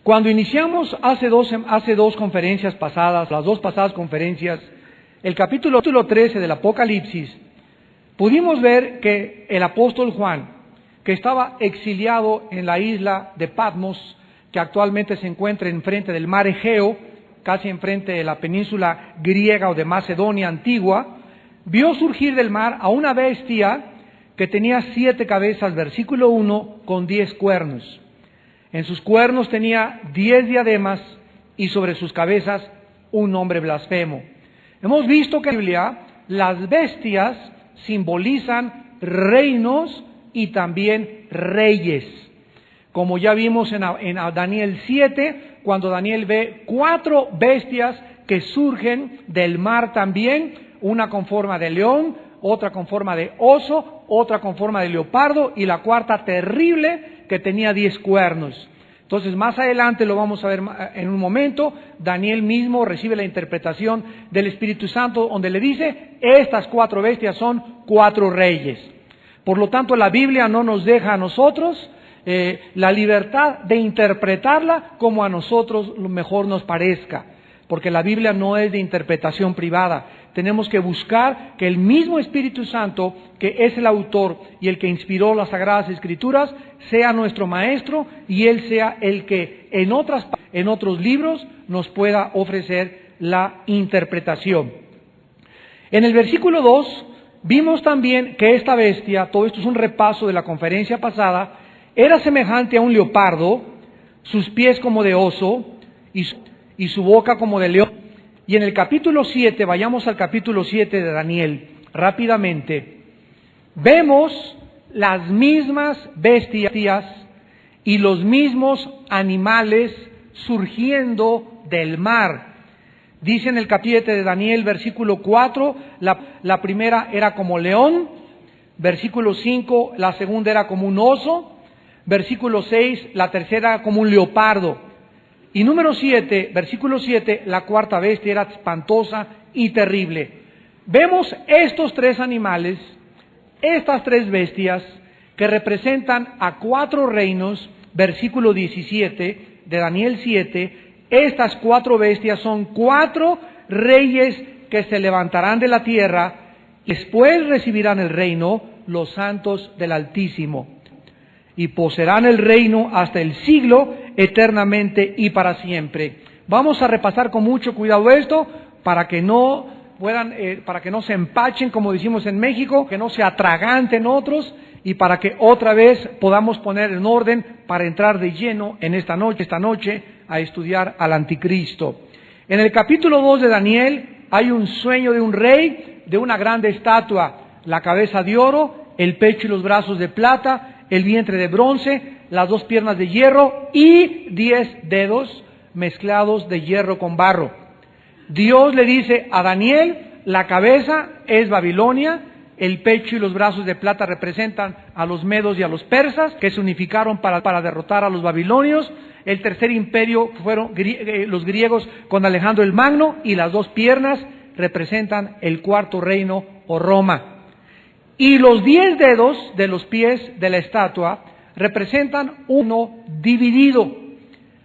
Cuando iniciamos hace dos conferencias pasadas, las dos pasadas conferencias, el capítulo 13 del Apocalipsis, pudimos ver que el apóstol Juan, que estaba exiliado en la isla de Patmos, que actualmente se encuentra enfrente del mar Egeo, casi enfrente de la península griega o de Macedonia antigua, vio surgir del mar a una bestia que tenía 7 cabezas, versículo 1, con 10 cuernos. En sus cuernos tenía 10 diademas y sobre sus cabezas un nombre blasfemo. Hemos visto que en la Biblia las bestias simbolizan reinos y también reyes. Como ya vimos en Daniel 7, cuando Daniel ve 4 bestias que surgen del mar también, una con forma de león, otra con forma de oso, otra con forma de leopardo y la cuarta terrible que tenía 10 cuernos. Entonces más adelante lo vamos a ver en un momento. Daniel mismo recibe la interpretación del Espíritu Santo donde le dice, estas 4 bestias son 4 reyes. Por lo tanto la Biblia no nos deja a nosotros la libertad de interpretarla como a nosotros lo mejor nos parezca, porque la Biblia no es de interpretación privada. Tenemos que buscar que el mismo Espíritu Santo, que es el autor y el que inspiró las Sagradas Escrituras, sea nuestro maestro y Él sea el que en otros libros nos pueda ofrecer la interpretación. En el versículo 2 vimos también que esta bestia, todo esto es un repaso de la conferencia pasada, era semejante a un leopardo, sus pies como de oso y su boca como de león. Y en el capítulo 7, vayamos al capítulo 7 de Daniel, rápidamente, vemos las mismas bestias y los mismos animales surgiendo del mar. Dice en el capítulo 7 de Daniel, versículo 4, la primera era como león, versículo 5, la segunda era como un oso, versículo 6, la tercera como un leopardo. Y número 7, versículo 7, la cuarta bestia era espantosa y terrible. Vemos estos 3 animales, estas 3 bestias, que representan a 4 reinos, versículo 17 de Daniel 7, estas 4 bestias son 4 reyes que se levantarán de la tierra, y después recibirán el reino los santos del Altísimo. Y poseerán el reino hasta el siglo, eternamente y para siempre. Vamos a repasar con mucho cuidado esto, para que no se empachen, como decimos en México, que no se atraganten otros, y para que otra vez podamos poner en orden para entrar de lleno en esta noche a estudiar al Anticristo. En el capítulo 2 de Daniel hay un sueño de un rey, de una grande estatua, la cabeza de oro, el pecho y los brazos de plata, el vientre de bronce, las 2 piernas de hierro y 10 dedos mezclados de hierro con barro. Dios le dice a Daniel, la cabeza es Babilonia, el pecho y los brazos de plata representan a los medos y a los persas, que se unificaron para derrotar a los babilonios. El tercer imperio fueron los griegos con Alejandro el Magno, y las 2 piernas representan el cuarto reino o Roma. Y los 10 dedos de los pies de la estatua representan uno dividido.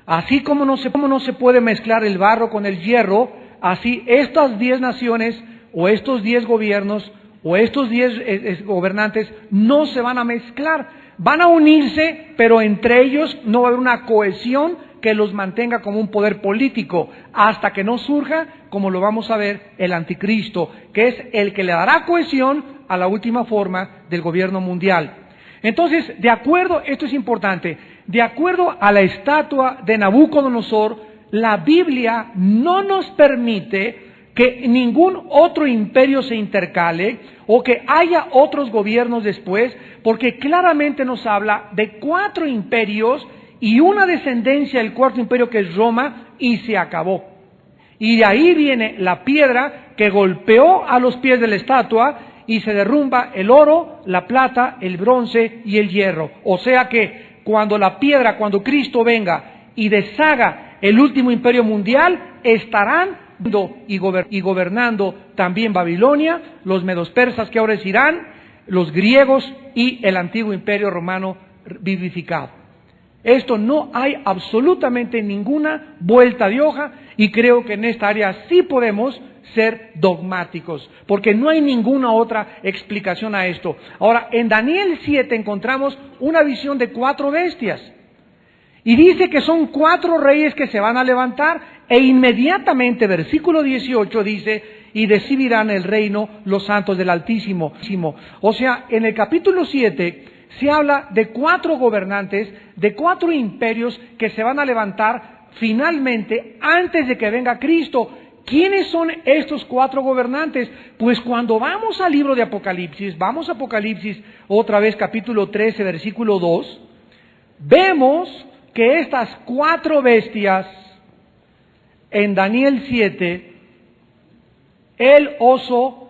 Así como no se puede mezclar el barro con el hierro, así estas 10 naciones o estos 10 gobiernos o estos 10 gobernantes no se van a mezclar. Van a unirse, pero entre ellos no va a haber una cohesión que los mantenga como un poder político, hasta que no surja, como lo vamos a ver, el Anticristo, que es el que le dará cohesión a la última forma del gobierno mundial. Entonces, esto es importante, de acuerdo a la estatua de Nabucodonosor, la Biblia no nos permite que ningún otro imperio se intercale o que haya otros gobiernos después, porque claramente nos habla de 4 imperios y una descendencia del cuarto imperio, que es Roma, y se acabó. Y de ahí viene la piedra que golpeó a los pies de la estatua y se derrumba el oro, la plata, el bronce y el hierro. O sea que cuando Cristo venga y deshaga el último imperio mundial, estarán y gobernando también Babilonia, los medos persas, que ahora es Irán, los griegos y el antiguo imperio romano vivificado. Esto no hay absolutamente ninguna vuelta de hoja, y creo que en esta área sí podemos ser dogmáticos, porque no hay ninguna otra explicación a esto. Ahora, en Daniel 7 encontramos una visión de 4 bestias, y dice que son 4 reyes que se van a levantar, e inmediatamente, versículo 18 dice, y recibirán el reino los santos del Altísimo. O sea, en el capítulo 7 se habla de 4 gobernantes, de 4 imperios que se van a levantar finalmente antes de que venga Cristo. ¿Quiénes son estos 4 gobernantes? Pues cuando vamos al libro de Apocalipsis, vamos a Apocalipsis otra vez, capítulo 13, versículo 2, vemos que estas 4 bestias en Daniel 7, el oso,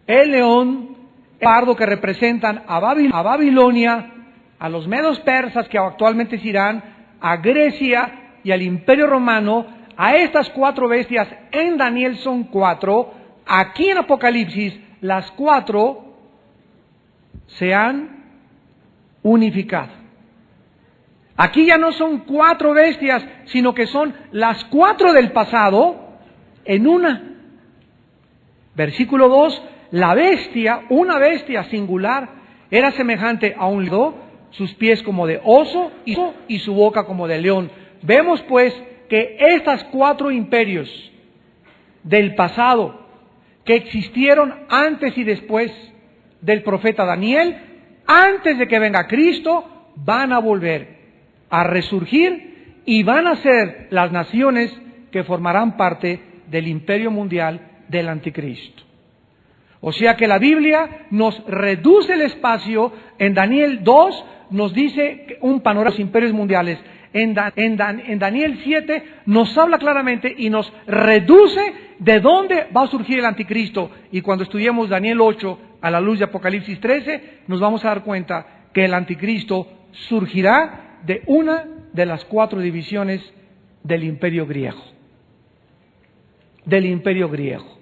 el león, el pardo, que representan a Babilonia, a los medos persas, que actualmente es Irán, a Grecia y al Imperio Romano. A estas 4 bestias en Daniel son 4, aquí en Apocalipsis las 4 se han unificado. Aquí ya no son 4 bestias, sino que son las 4 del pasado en una. Versículo 2, la bestia, una bestia singular, era semejante a un león, sus pies como de oso y su boca como de león. Vemos pues que estas 4 imperios del pasado, que existieron antes y después del profeta Daniel, antes de que venga Cristo, van a volver a resurgir y van a ser las naciones que formarán parte del imperio mundial del anticristo. O sea que la Biblia nos reduce el espacio. En Daniel 2 nos dice un panorama de los imperios mundiales. En Daniel 7 nos habla claramente y nos reduce de dónde va a surgir el anticristo. Y cuando estudiemos Daniel 8 a la luz de Apocalipsis 13, nos vamos a dar cuenta que el anticristo surgirá de una de las 4 divisiones del imperio griego. Del imperio griego.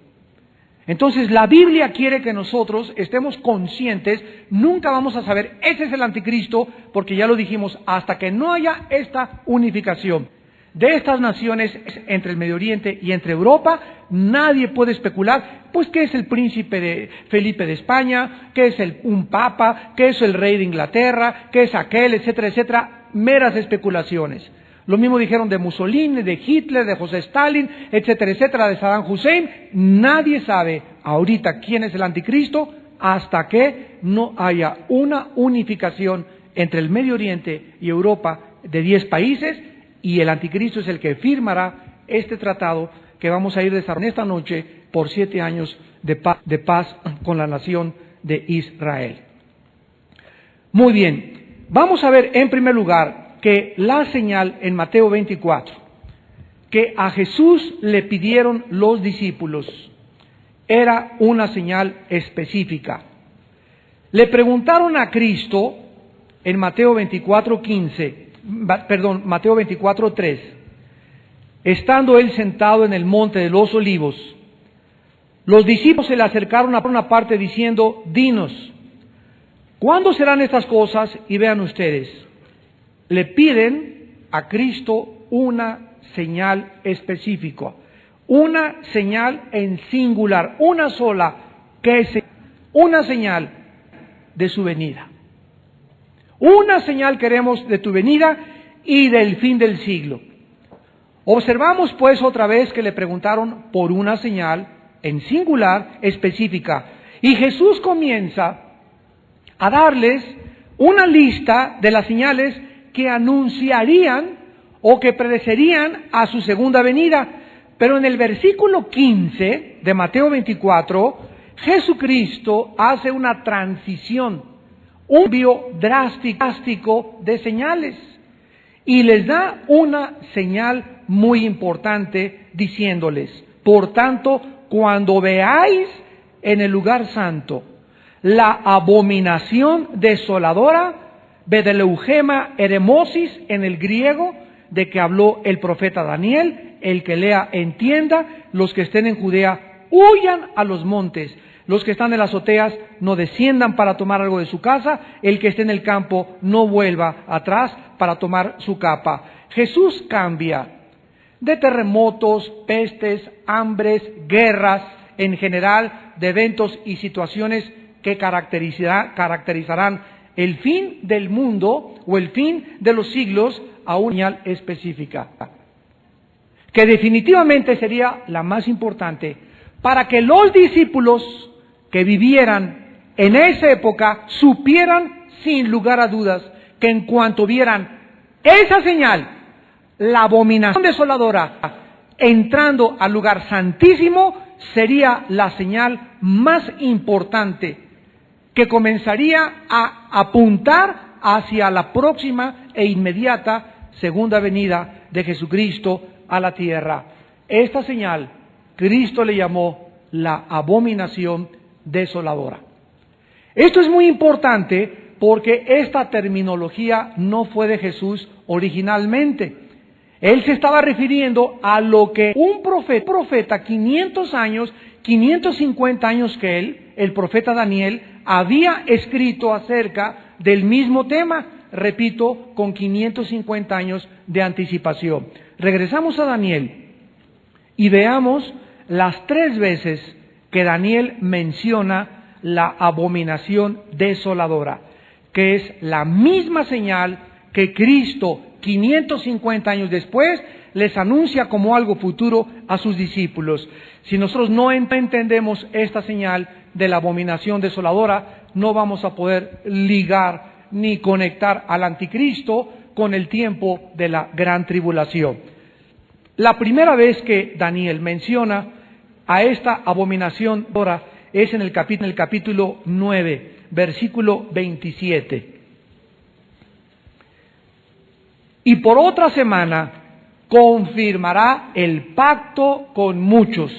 Entonces la Biblia quiere que nosotros estemos conscientes. Nunca vamos a saber, ese es el anticristo, porque ya lo dijimos, hasta que no haya esta unificación de estas naciones entre el Medio Oriente y entre Europa. Nadie puede especular, pues, qué es el príncipe de Felipe de España, qué es un papa, qué es el rey de Inglaterra, qué es aquel, etcétera, etcétera. Meras especulaciones. Lo mismo dijeron de Mussolini, de Hitler, de José Stalin, etcétera, etcétera, de Saddam Hussein. Nadie sabe ahorita quién es el anticristo hasta que no haya una unificación entre el Medio Oriente y Europa de 10 países, y el anticristo es el que firmará este tratado que vamos a ir desarrollando esta noche por 7 años de paz con la nación de Israel. Muy bien, vamos a ver en primer lugar que la señal en Mateo 24, que a Jesús le pidieron los discípulos, era una señal específica. Le preguntaron a Cristo en Mateo 24:3, estando él sentado en el monte de los olivos, los discípulos se le acercaron a una parte diciendo: dinos, ¿cuándo serán estas cosas? Y vean ustedes, le piden a Cristo una señal específica, una señal en singular, una sola, que es una señal de su venida. Una señal queremos de tu venida y del fin del siglo. Observamos pues otra vez que le preguntaron por una señal en singular específica, y Jesús comienza a darles una lista de las señales que anunciarían o que predecerían a su segunda venida. Pero en el versículo 15 de Mateo 24, Jesucristo hace una transición, un cambio drástico de señales, y les da una señal muy importante diciéndoles: por tanto, cuando veáis en el lugar santo la abominación desoladora, Bedeleugema eremosis en el griego, de que habló el profeta Daniel, el que lea entienda, los que estén en Judea huyan a los montes, los que están en las azoteas no desciendan para tomar algo de su casa, el que esté en el campo no vuelva atrás, para tomar su capa. Jesús cambia de terremotos, pestes, hambres, guerras, en general, de eventos y situaciones que caracterizarán el fin del mundo o el fin de los siglos a una señal específica, que definitivamente sería la más importante para que los discípulos que vivieran en esa época supieran sin lugar a dudas que en cuanto vieran esa señal, la abominación desoladora entrando al lugar santísimo, sería la señal más importante que comenzaría a apuntar hacia la próxima e inmediata segunda venida de Jesucristo a la tierra. Esta señal, Cristo le llamó la abominación desoladora. Esto es muy importante porque esta terminología no fue de Jesús originalmente. Él se estaba refiriendo a lo que un profeta 500 años, 550 años que él, el profeta Daniel, había escrito acerca del mismo tema, repito, con 550 años de anticipación. Regresamos a Daniel y veamos las 3 veces que Daniel menciona la abominación desoladora, que es la misma señal que Cristo 550 años después les anuncia como algo futuro a sus discípulos. Si nosotros no entendemos esta señal de la abominación desoladora, no vamos a poder ligar ni conectar al anticristo con el tiempo de la gran tribulación. La primera vez que Daniel menciona a esta abominación desoladora es en el capítulo 9, versículo 27. Y por otra semana confirmará el pacto con muchos.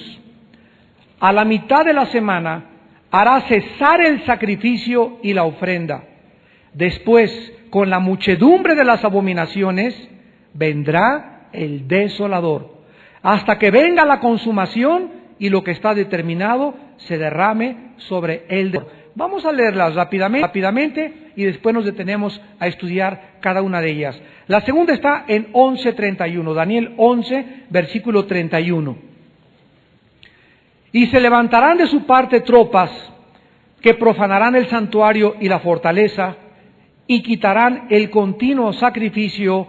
A la mitad de la semana hará cesar el sacrificio y la ofrenda. Después, con la muchedumbre de las abominaciones, vendrá el desolador, hasta que venga la consumación y lo que está determinado se derrame sobre él. Vamos a leerlas rápidamente y después nos detenemos a estudiar cada una de ellas. La segunda está en 11:31, Daniel 11, versículo 31. Y se levantarán de su parte tropas que profanarán el santuario y la fortaleza y quitarán el continuo sacrificio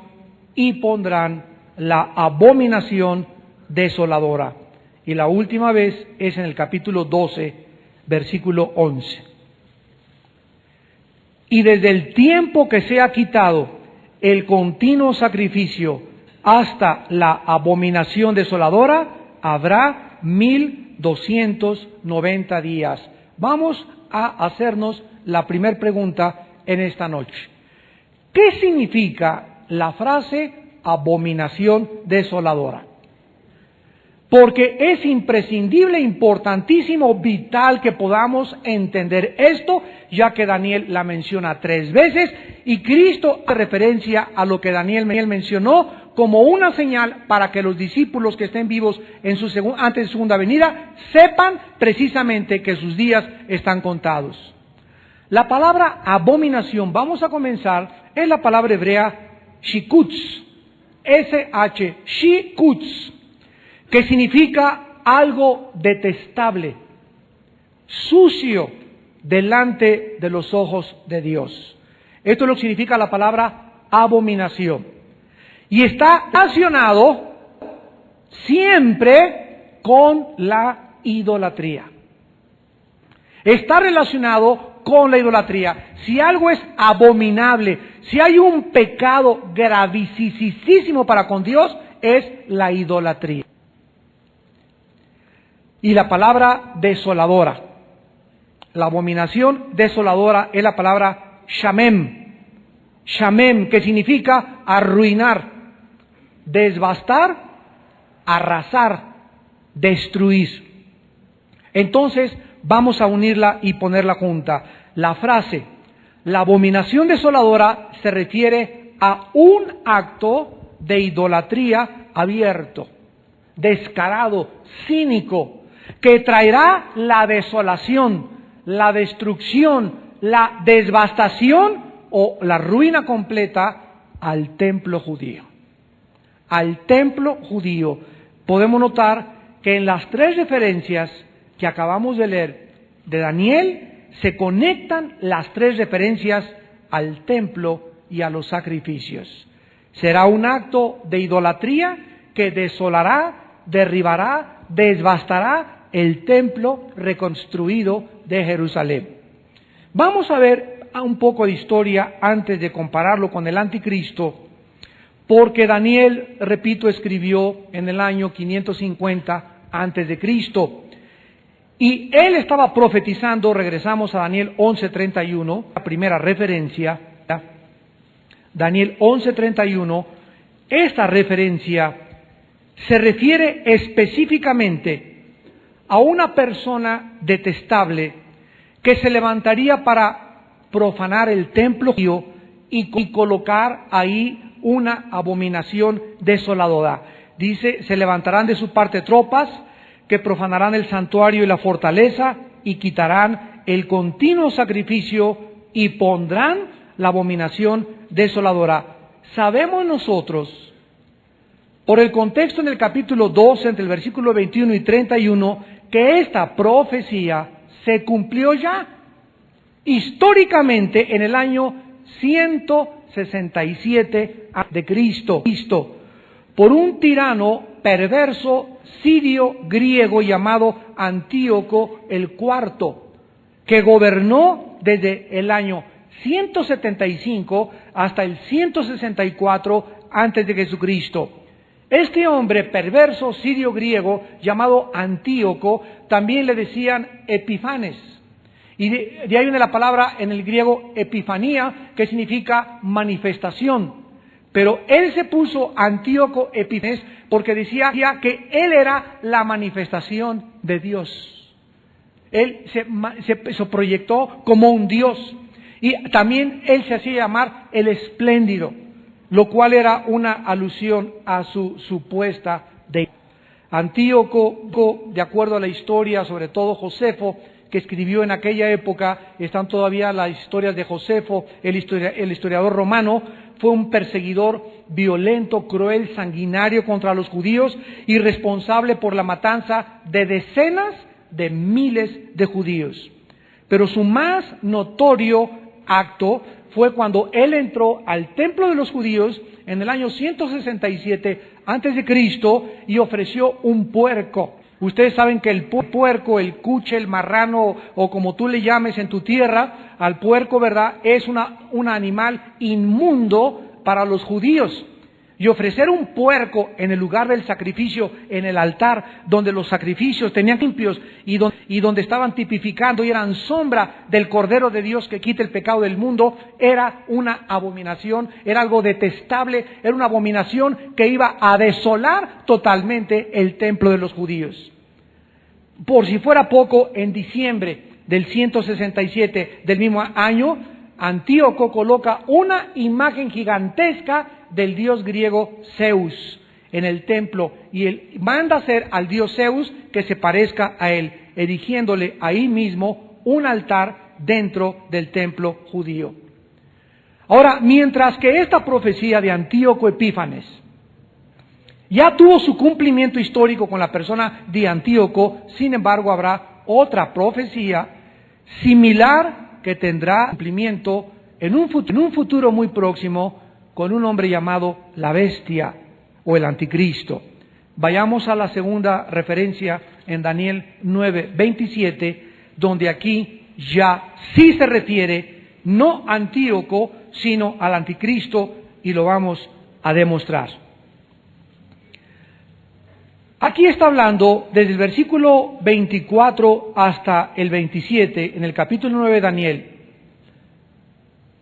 y pondrán la abominación desoladora. Y la última vez es en el capítulo 12, versículo 11. Y desde el tiempo que sea quitado el continuo sacrificio hasta la abominación desoladora, habrá 1290 días. Vamos a hacernos la primera pregunta en esta noche. ¿Qué significa la frase abominación desoladora? Porque es imprescindible, importantísimo, vital que podamos entender esto, ya que Daniel la menciona 3 veces y Cristo hace referencia a lo que Daniel mencionó como una señal para que los discípulos que estén vivos en antes de su segunda venida sepan precisamente que sus días están contados. La palabra abominación, vamos a comenzar, es la palabra hebrea shikutz, shikutz, que significa algo detestable, sucio delante de los ojos de Dios. Esto es lo que significa la palabra abominación. Y está relacionado siempre con la idolatría. Está relacionado con la idolatría. Si algo es abominable, si hay un pecado gravísimo para con Dios, es la idolatría. Y la palabra desoladora, la abominación desoladora es la palabra shamem. Shamem, que significa arruinar, desbastar, arrasar, destruir. Entonces, vamos a unirla y ponerla junta. La frase, la abominación desoladora, se refiere a un acto de idolatría abierto, descarado, cínico, que traerá la desolación, la destrucción, la devastación o la ruina completa al templo judío. Al templo judío. Podemos notar que en las tres referencias que acabamos de leer de Daniel, se conectan las tres referencias al templo y a los sacrificios. Será un acto de idolatría que desolará, derribará, devastará el templo reconstruido de Jerusalén. Vamos a ver un poco de historia antes de compararlo con el anticristo, porque Daniel, repito, escribió en el año 550 antes de Cristo. Y él estaba profetizando, regresamos a Daniel 11:31, la primera referencia, Daniel 11:31, esta referencia se refiere específicamente a una persona detestable que se levantaría para profanar el templo y colocar ahí una abominación desoladora. Dice, se levantarán de su parte tropas que profanarán el santuario y la fortaleza y quitarán el continuo sacrificio y pondrán la abominación desoladora. Sabemos nosotros, por el contexto en el capítulo 12, entre el versículo 21 y 31, que esta profecía se cumplió ya históricamente en el año 167 de Cristo, por un tirano perverso sirio griego llamado Antíoco el IV, que gobernó desde el año 175 hasta el 164 antes de Jesucristo. Este hombre perverso sirio griego llamado Antíoco, también le decían Epifanes, y de ahí viene la palabra en el griego epifanía, que significa manifestación. Pero él se puso Antíoco Epifanes porque decía que él era la manifestación de Dios. Él se proyectó como un Dios. Y también él se hacía llamar el espléndido, lo cual era una alusión a su supuesta deidad. Antíoco, de acuerdo a la historia, sobre todo Josefo, que escribió en aquella época, están todavía las historias de Josefo, el historiador romano, fue un perseguidor violento, cruel, sanguinario contra los judíos y responsable por la matanza de decenas de miles de judíos. Pero su más notorio acto fue cuando él entró al templo de los judíos en el año 167 antes de Cristo y ofreció un puerco. Ustedes saben que el puerco, el cuche, el marrano o como tú le llames en tu tierra, al puerco, ¿verdad? Es un animal inmundo para los judíos. Y ofrecer un puerco en el lugar del sacrificio, en el altar, donde los sacrificios tenían limpios y donde estaban tipificando y eran sombra del Cordero de Dios que quita el pecado del mundo, era una abominación, era algo detestable, era una abominación que iba a desolar totalmente el templo de los judíos. Por si fuera poco, en diciembre del 167 del mismo año, Antíoco coloca una imagen gigantesca del dios griego Zeus en el templo y él manda hacer al dios Zeus que se parezca a él, erigiéndole ahí mismo un altar dentro del templo judío. Ahora, mientras que esta profecía de Antíoco Epífanes ya tuvo su cumplimiento histórico con la persona de Antíoco, sin embargo habrá otra profecía similar que tendrá cumplimiento en un futuro muy próximo con un hombre llamado la bestia o el anticristo. Vayamos a la segunda referencia en Daniel 9:27, donde aquí ya sí se refiere no a Antíoco, sino al anticristo, y lo vamos a demostrar. Aquí está hablando desde el versículo 24 hasta el 27, en el capítulo 9 de Daniel.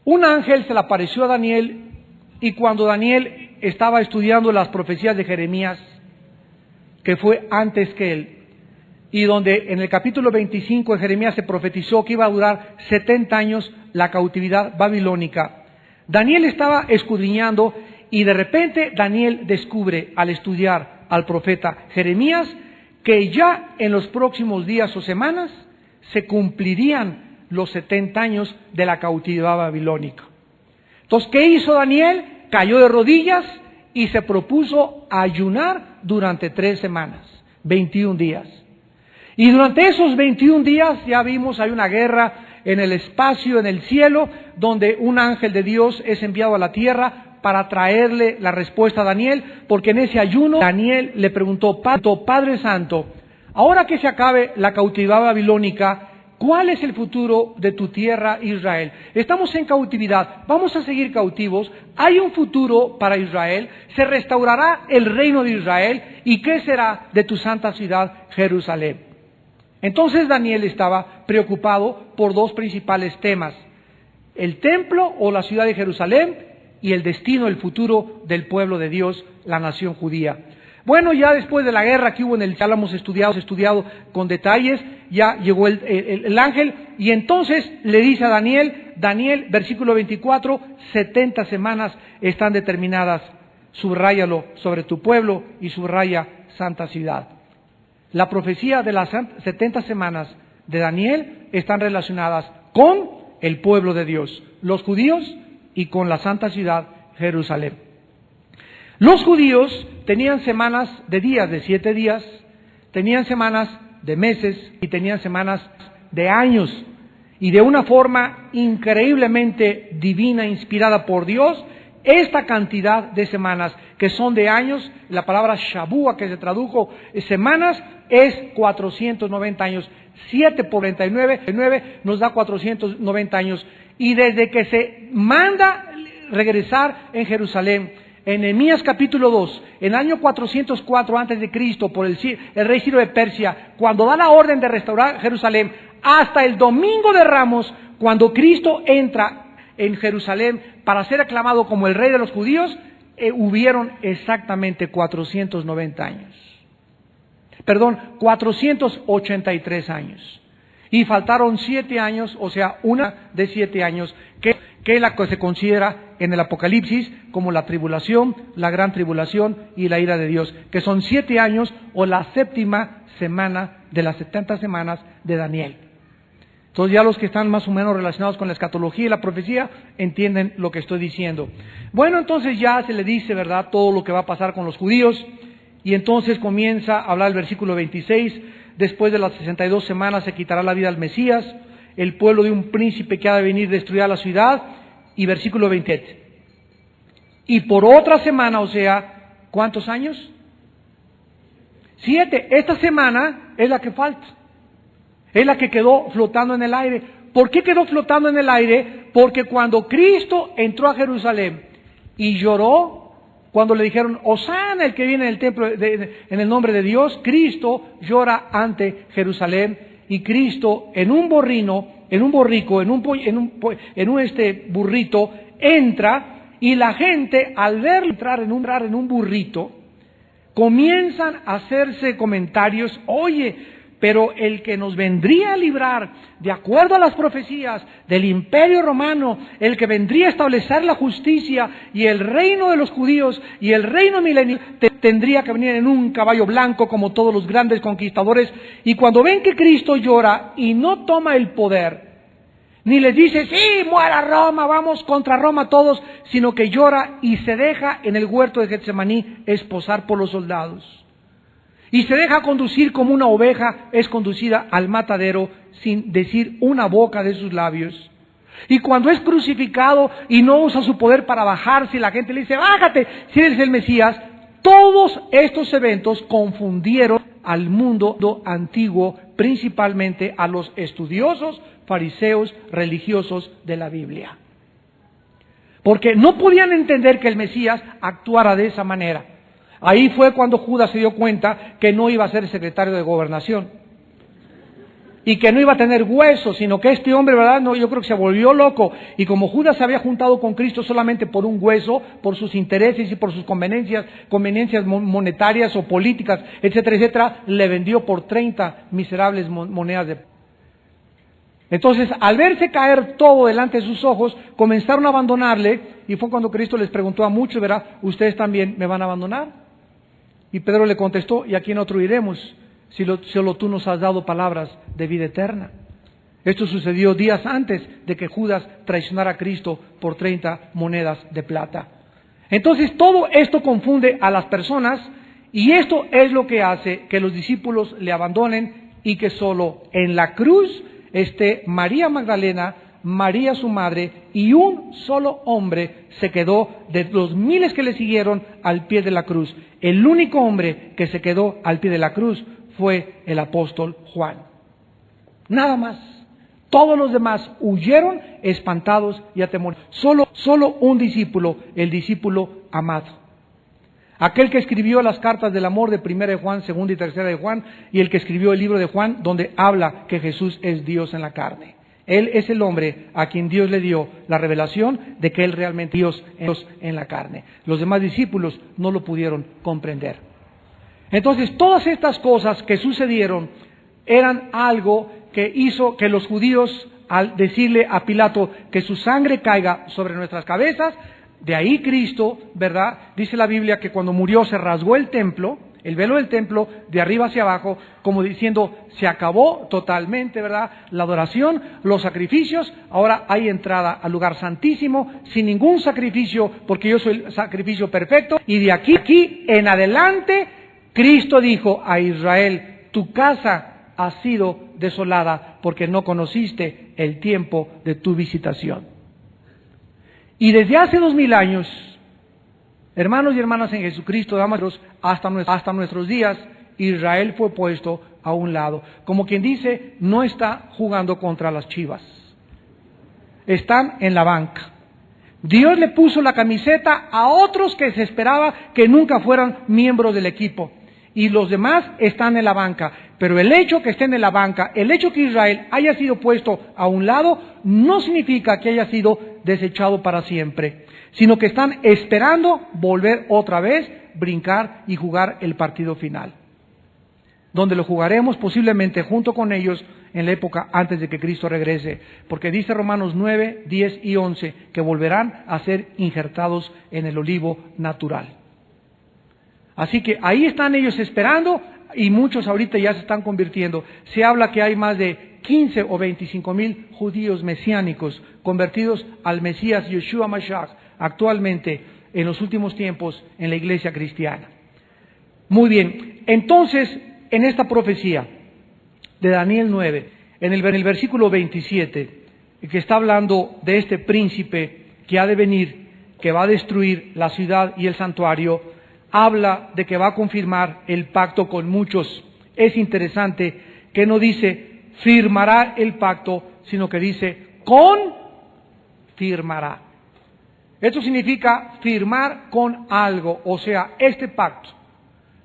Un ángel se le apareció a Daniel y cuando Daniel estaba estudiando las profecías de Jeremías, que fue antes que él, y donde en el capítulo 25 de Jeremías se profetizó que iba a durar 70 años la cautividad babilónica, Daniel estaba escudriñando y de repente Daniel descubre al estudiar al profeta Jeremías que ya en los próximos días o semanas se cumplirían los 70 años de la cautividad babilónica. Entonces, ¿qué hizo Daniel? cayó de rodillas y se propuso ayunar durante 3 semanas, 21 días. Y durante esos 21 días, ya vimos, hay una guerra en el espacio, en el cielo, donde un ángel de Dios es enviado a la tierra para traerle la respuesta a Daniel, porque en ese ayuno Daniel le preguntó, Padre Santo, ahora que se acabe la cautividad babilónica, ¿cuál es el futuro de tu tierra, Israel? Estamos en cautividad, vamos a seguir cautivos, hay un futuro para Israel, se restaurará el reino de Israel, ¿y qué será de tu santa ciudad, Jerusalén? Entonces Daniel estaba preocupado por 2 principales temas: el templo o la ciudad de Jerusalén y el destino, el futuro del pueblo de Dios, la nación judía. Bueno, ya después de la guerra que hubo en el ya lo hemos estudiado con detalles, ya llegó el ángel y entonces le dice a Daniel, versículo 24, 70 semanas están determinadas, subráyalo sobre tu pueblo y subraya santa ciudad. La profecía de las 70 semanas de Daniel están relacionadas con el pueblo de Dios, los judíos, y con la santa ciudad, Jerusalén. Los judíos tenían semanas de días, de 7 días, tenían semanas de meses y tenían semanas de años. Y de una forma increíblemente divina, inspirada por Dios, esta cantidad de semanas que son de años, la palabra Shabua, que se tradujo semanas, es 490 años. 7 por 49 nos da 490 años. Y desde que se manda regresar en Jerusalén, en Nehemías capítulo 2, en el año 404 antes de Cristo, por el rey Ciro de Persia, cuando da la orden de restaurar Jerusalén, hasta el domingo de Ramos, cuando Cristo entra en Jerusalén para ser aclamado como el rey de los judíos, hubieron exactamente 490 años. 483 años. Y faltaron 7 años, o sea, una de 7 años, que es la que se considera en el Apocalipsis como la tribulación, la gran tribulación y la ira de Dios, que son 7 años o la 7ª semana de las 70 semanas de Daniel. Entonces ya los que están más o menos relacionados con la escatología y la profecía entienden lo que estoy diciendo. Bueno, entonces ya se le dice, ¿verdad?, todo lo que va a pasar con los judíos, y entonces comienza a hablar el versículo 26, después de las 62 semanas se quitará la vida al Mesías, el pueblo de un príncipe que ha de venir destruirá la ciudad, y versículo 27. Y por otra semana, o sea, ¿cuántos años? 7. Esta semana es la que falta. Es la que quedó flotando en el aire. ¿Por qué quedó flotando en el aire? Porque cuando Cristo entró a Jerusalén y lloró, cuando le dijeron, Hosana, el que viene en el templo, en el nombre de Dios, Cristo llora ante Jerusalén, y Cristo en un burrito, entra, y la gente al verlo entrar en un burrito, comienzan a hacerse comentarios, oye, pero el que nos vendría a librar, de acuerdo a las profecías del Imperio Romano, el que vendría a establecer la justicia y el reino de los judíos y el reino milenio, tendría que venir en un caballo blanco como todos los grandes conquistadores. Y cuando ven que Cristo llora y no toma el poder, ni les dice, sí, muera Roma, vamos contra Roma todos, sino que llora y se deja en el huerto de Getsemaní esposar por los soldados. Y se deja conducir como una oveja es conducida al matadero sin decir una boca de sus labios. Y cuando es crucificado y no usa su poder para bajarse, y la gente le dice, bájate, si eres el Mesías. Todos estos eventos confundieron al mundo antiguo, principalmente a los estudiosos, fariseos, religiosos de la Biblia. Porque no podían entender que el Mesías actuara de esa manera. Ahí fue cuando Judas se dio cuenta que no iba a ser secretario de gobernación y que no iba a tener huesos, sino que este hombre, ¿verdad? No, yo creo que se volvió loco, y como Judas se había juntado con Cristo solamente por un hueso, por sus intereses y por sus conveniencias monetarias o políticas, etcétera, etcétera, le vendió por 30 miserables monedas de... Entonces, al verse caer todo delante de sus ojos, comenzaron a abandonarle, y fue cuando Cristo les preguntó a muchos, ¿verdad? ¿Ustedes también me van a abandonar? Y Pedro le contestó, ¿y a quién otro iremos? Si solo tú nos has dado palabras de vida eterna. Esto sucedió días antes de que Judas traicionara a Cristo por 30 monedas de plata. Entonces todo esto confunde a las personas y esto es lo que hace que los discípulos le abandonen y que solo en la cruz esté María Magdalena, María su madre y un solo hombre se quedó de los miles que le siguieron al pie de la cruz. El único hombre que se quedó al pie de la cruz fue el apóstol Juan. Nada más. Todos los demás huyeron espantados y atemorizados. Solo un discípulo, el discípulo amado. Aquel que escribió las cartas del amor de 1 de Juan, 2 y 3 de Juan, y el que escribió el libro de Juan, donde habla que Jesús es Dios en la carne. Él es el hombre a quien Dios le dio la revelación de que Él realmente es Dios en la carne. Los demás discípulos no lo pudieron comprender. Entonces, todas estas cosas que sucedieron eran algo que hizo que los judíos, al decirle a Pilato que su sangre caiga sobre nuestras cabezas, de ahí Cristo, ¿verdad? Dice la Biblia que cuando murió se rasgó el templo, el velo del templo, de arriba hacia abajo, como diciendo, se acabó totalmente, ¿verdad? La adoración, los sacrificios, ahora hay entrada al lugar santísimo, sin ningún sacrificio, porque yo soy el sacrificio perfecto, y de aquí en adelante, Cristo dijo a Israel, tu casa ha sido desolada, porque no conociste el tiempo de tu visitación. Y desde hace 2000 años, hermanos y hermanas en Jesucristo, hasta nuestros días, Israel fue puesto a un lado. Como quien dice, no está jugando contra las Chivas. Están en la banca. Dios le puso la camiseta a otros que se esperaba que nunca fueran miembros del equipo. Y los demás están en la banca. Pero el hecho que estén en la banca, el hecho que Israel haya sido puesto a un lado, no significa que haya sido desechado para siempre, sino que están esperando volver otra vez, brincar y jugar el partido final, donde lo jugaremos posiblemente junto con ellos en la época antes de que Cristo regrese, porque dice Romanos 9, 10 y 11 que volverán a ser injertados en el olivo natural. Así que ahí están ellos esperando y muchos ahorita ya se están convirtiendo. Se habla que hay más de 15 o 25,000 judíos mesiánicos convertidos al Mesías Yeshua Mashiach actualmente en los últimos tiempos en la iglesia cristiana. Muy bien, entonces en esta profecía de Daniel 9, en el versículo 27, que está hablando de este príncipe que ha de venir, que va a destruir la ciudad y el santuario, habla de que va a confirmar el pacto con muchos. Es interesante que no dice firmará el pacto, sino que dice confirmará. Esto significa firmar con algo, o sea, este pacto,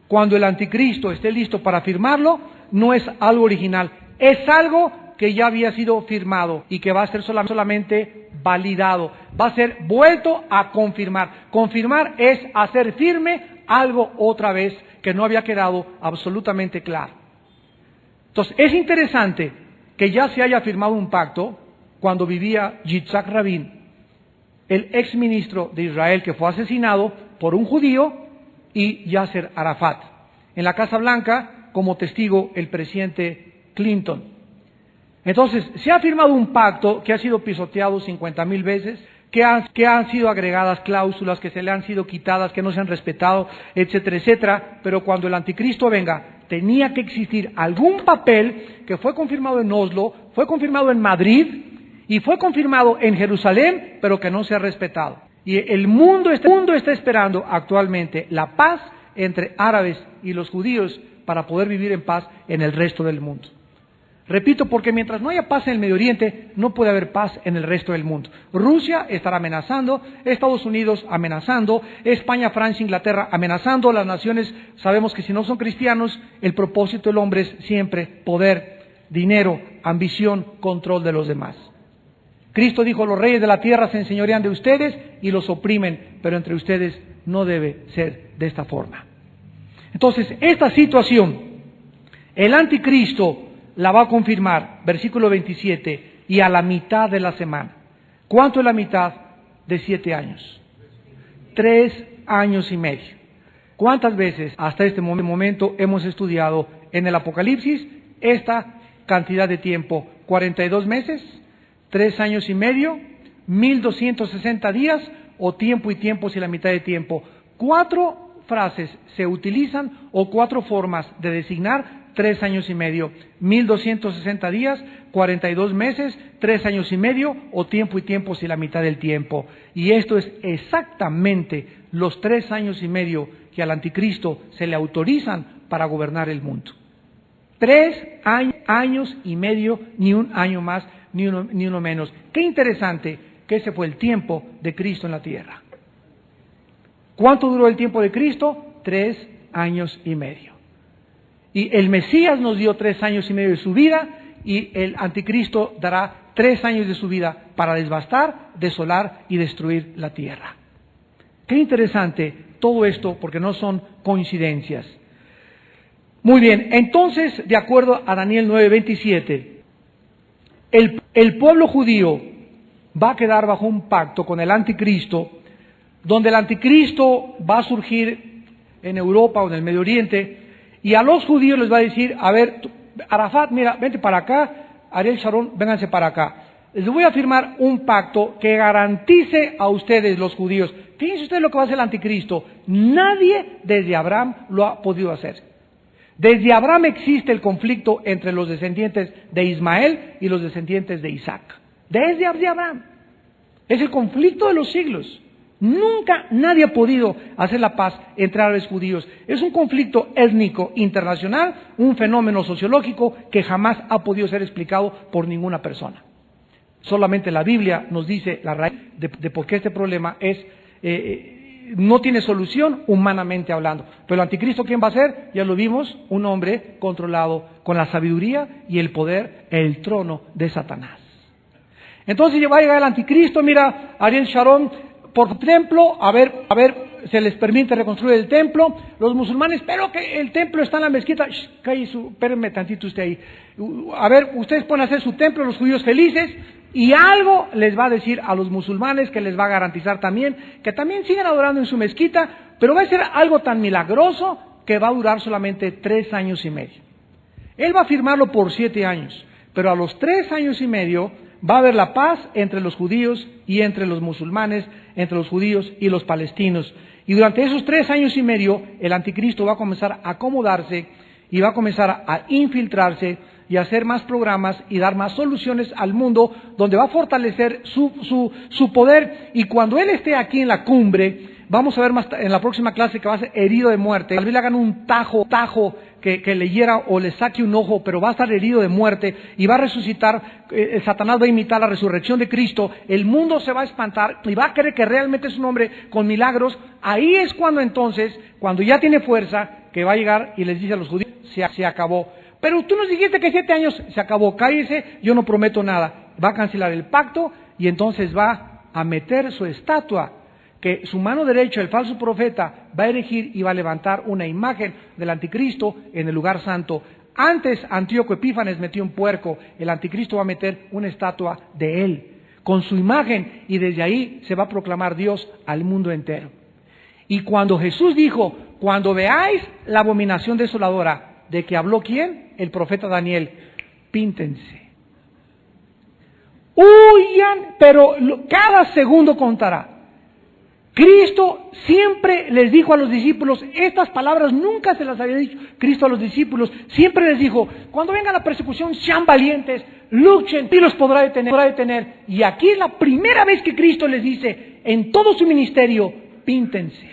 cuando el anticristo esté listo para firmarlo, no es algo original, es algo que ya había sido firmado y que va a ser solamente validado, va a ser vuelto a confirmar. Confirmar es hacer firme algo otra vez que no había quedado absolutamente claro. Entonces, es interesante que ya se haya firmado un pacto cuando vivía Yitzhak Rabin, el ex ministro de Israel que fue asesinado por un judío, y Yasser Arafat. En la Casa Blanca, como testigo, el presidente Clinton. Entonces, se ha firmado un pacto que ha sido pisoteado 50,000 veces, que han sido agregadas cláusulas, que se le han sido quitadas, que no se han respetado, etcétera, etcétera, pero cuando el anticristo venga, tenía que existir algún papel que fue confirmado en Oslo, fue confirmado en Madrid y fue confirmado en Jerusalén, pero que no se ha respetado. Y el mundo está esperando actualmente la paz entre árabes y los judíos para poder vivir en paz en el resto del mundo. Repito, porque mientras no haya paz en el Medio Oriente, no puede haber paz en el resto del mundo. Rusia estará amenazando, Estados Unidos amenazando, España, Francia, Inglaterra amenazando. Las naciones, sabemos que si no son cristianos, el propósito del hombre es siempre poder, dinero, ambición, control de los demás. Cristo dijo, los reyes de la tierra se enseñorean de ustedes y los oprimen, pero entre ustedes no debe ser de esta forma. Entonces, esta situación, el anticristo la va a confirmar, versículo 27, y a la mitad de la semana. ¿Cuánto es la mitad de 7 años? 3 años y medio. ¿Cuántas veces hasta este momento hemos estudiado en el Apocalipsis esta cantidad de tiempo? 42 meses, 3 años y medio, 1260 días, o tiempo y tiempos y la mitad de tiempo. 4 frases se utilizan o 4 formas de designar 3 años y medio, 1260 días, 42 meses, 3 años y medio, o tiempo y tiempos y la mitad del tiempo. Y esto es exactamente los 3 años y medio que al anticristo se le autorizan para gobernar el mundo. 3 años y medio, ni un año más, ni uno menos. Qué interesante que ese fue el tiempo de Cristo en la tierra. ¿Cuánto duró el tiempo de Cristo? 3 años y medio. Y el Mesías nos dio 3 años y medio de su vida, y el anticristo dará 3 años de su vida para devastar, desolar y destruir la tierra. Qué interesante todo esto, porque no son coincidencias. Muy bien, entonces, de acuerdo a Daniel 9:27, el pueblo judío va a quedar bajo un pacto con el anticristo, donde el anticristo va a surgir en Europa o en el Medio Oriente, y a los judíos les va a decir, a ver, Arafat, mira, vente para acá, Ariel Sharon, vénganse para acá. Les voy a firmar un pacto que garantice a ustedes, los judíos. Fíjense ustedes lo que va a hacer el anticristo. Nadie desde Abraham lo ha podido hacer. Desde Abraham existe el conflicto entre los descendientes de Ismael y los descendientes de Isaac. Desde Abraham. Es el conflicto de los siglos. Nunca nadie ha podido hacer la paz entre árabes y judíos. Es un conflicto étnico internacional, un fenómeno sociológico que jamás ha podido ser explicado por ninguna persona. Solamente la Biblia nos dice la raíz de por qué este problema no tiene solución humanamente hablando. Pero el anticristo, ¿quién va a ser? Ya lo vimos, un hombre controlado con la sabiduría y el poder, el trono de Satanás. Entonces va a llegar el anticristo, mira, Ariel Sharon, por templo, a ver, se les permite reconstruir el templo. Los musulmanes, pero que el templo está en la mezquita. Espérenme tantito usted ahí. A ver, ustedes pueden hacer su templo, los judíos felices, y algo les va a decir a los musulmanes que les va a garantizar también, que también sigan adorando en su mezquita, pero va a ser algo tan milagroso que va a durar solamente 3 años y medio. Él va a firmarlo por 7 años, pero a los 3 años y medio va a haber la paz entre los judíos y entre los musulmanes, entre los judíos y los palestinos. Y durante esos 3 años y medio, el anticristo va a comenzar a acomodarse y va a comenzar a infiltrarse y a hacer más programas y dar más soluciones al mundo, donde va a fortalecer su poder. Y cuando él esté aquí en la cumbre, vamos a ver más en la próxima clase que va a ser herido de muerte. Tal vez le hagan un tajo que le hiera o le saque un ojo, pero va a estar herido de muerte y va a resucitar. Satanás va a imitar la resurrección de Cristo. El mundo se va a espantar y va a creer que realmente es un hombre con milagros. Ahí es cuando entonces, cuando ya tiene fuerza, que va a llegar y les dice a los judíos, se acabó. Pero tú nos dijiste que 7 años, se acabó, cállese, yo no prometo nada. Va a cancelar el pacto y entonces va a meter su estatua, que su mano derecha, el falso profeta, va a erigir y va a levantar una imagen del anticristo en el lugar santo. Antes Antíoco Epífanes metió un puerco, el anticristo va a meter una estatua de él, con su imagen, y desde ahí se va a proclamar Dios al mundo entero. Y cuando Jesús dijo, cuando veáis la abominación desoladora, ¿de que habló quién? El profeta Daniel. Píntense. Huyan, pero cada segundo contará. Cristo siempre les dijo a los discípulos, estas palabras nunca se las había dicho Cristo a los discípulos, siempre les dijo, cuando venga la persecución sean valientes, luchen y los podrá detener. Y aquí es la primera vez que Cristo les dice, en todo su ministerio, píntense.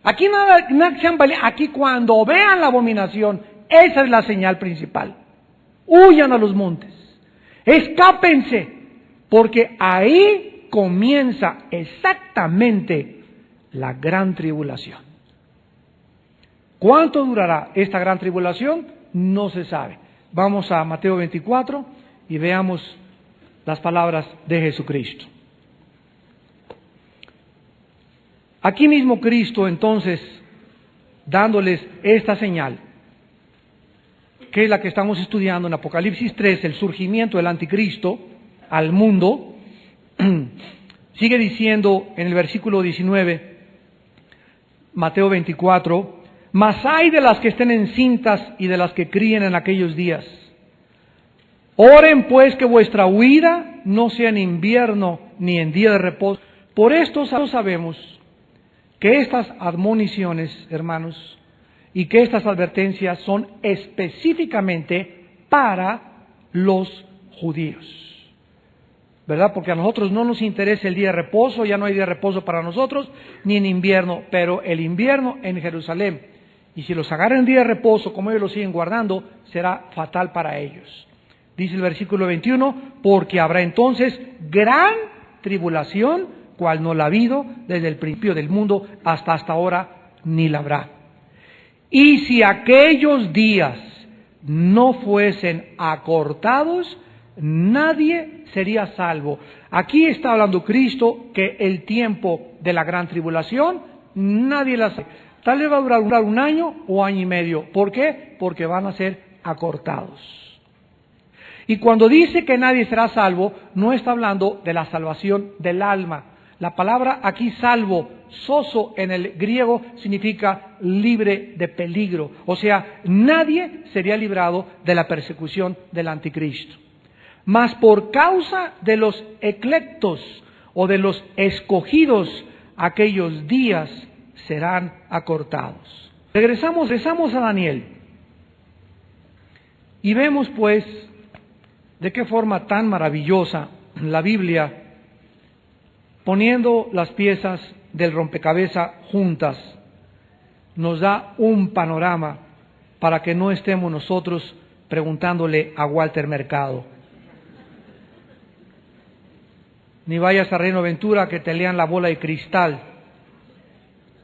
Aquí nada sean valientes, aquí cuando vean la abominación, esa es la señal principal. Huyan a los montes, escápense, porque ahí comienza exactamente la gran tribulación. ¿Cuánto durará esta gran tribulación? No se sabe. Vamos a Mateo 24 y veamos las palabras de Jesucristo. Aquí mismo Cristo, entonces, dándoles esta señal, que es la que estamos estudiando en Apocalipsis 3, el surgimiento del anticristo al mundo, sigue diciendo en el versículo 19, Mateo 24, mas hay de las que estén encintas y de las que críen en aquellos días. Oren pues que vuestra huida no sea en invierno ni en día de reposo. Por esto sabemos que estas admoniciones, hermanos, y que estas advertencias son específicamente para los judíos. ¿Verdad? Porque a nosotros no nos interesa el día de reposo, ya no hay día de reposo para nosotros, ni en invierno, pero el invierno en Jerusalén. Y si los agarran en día de reposo, como ellos lo siguen guardando, será fatal para ellos. Dice el versículo 21, porque habrá entonces gran tribulación, cual no la ha habido desde el principio del mundo hasta ahora, ni la habrá. Y si aquellos días no fuesen acortados, nadie sería salvo. Aquí está hablando Cristo que el tiempo de la gran tribulación, nadie la sabe. Tal vez va a durar un año o año y medio. ¿Por qué? Porque van a ser acortados. Y cuando dice que nadie será salvo, no está hablando de la salvación del alma. La palabra aquí salvo, soso en el griego, significa libre de peligro. O sea, nadie sería librado de la persecución del anticristo. Mas por causa de los eclectos o de los escogidos, aquellos días serán acortados. Regresamos a Daniel y vemos pues de qué forma tan maravillosa la Biblia, poniendo las piezas del rompecabezas juntas, nos da un panorama para que no estemos nosotros preguntándole a Walter Mercado. Ni vayas a Reino Ventura que te lean la bola de cristal,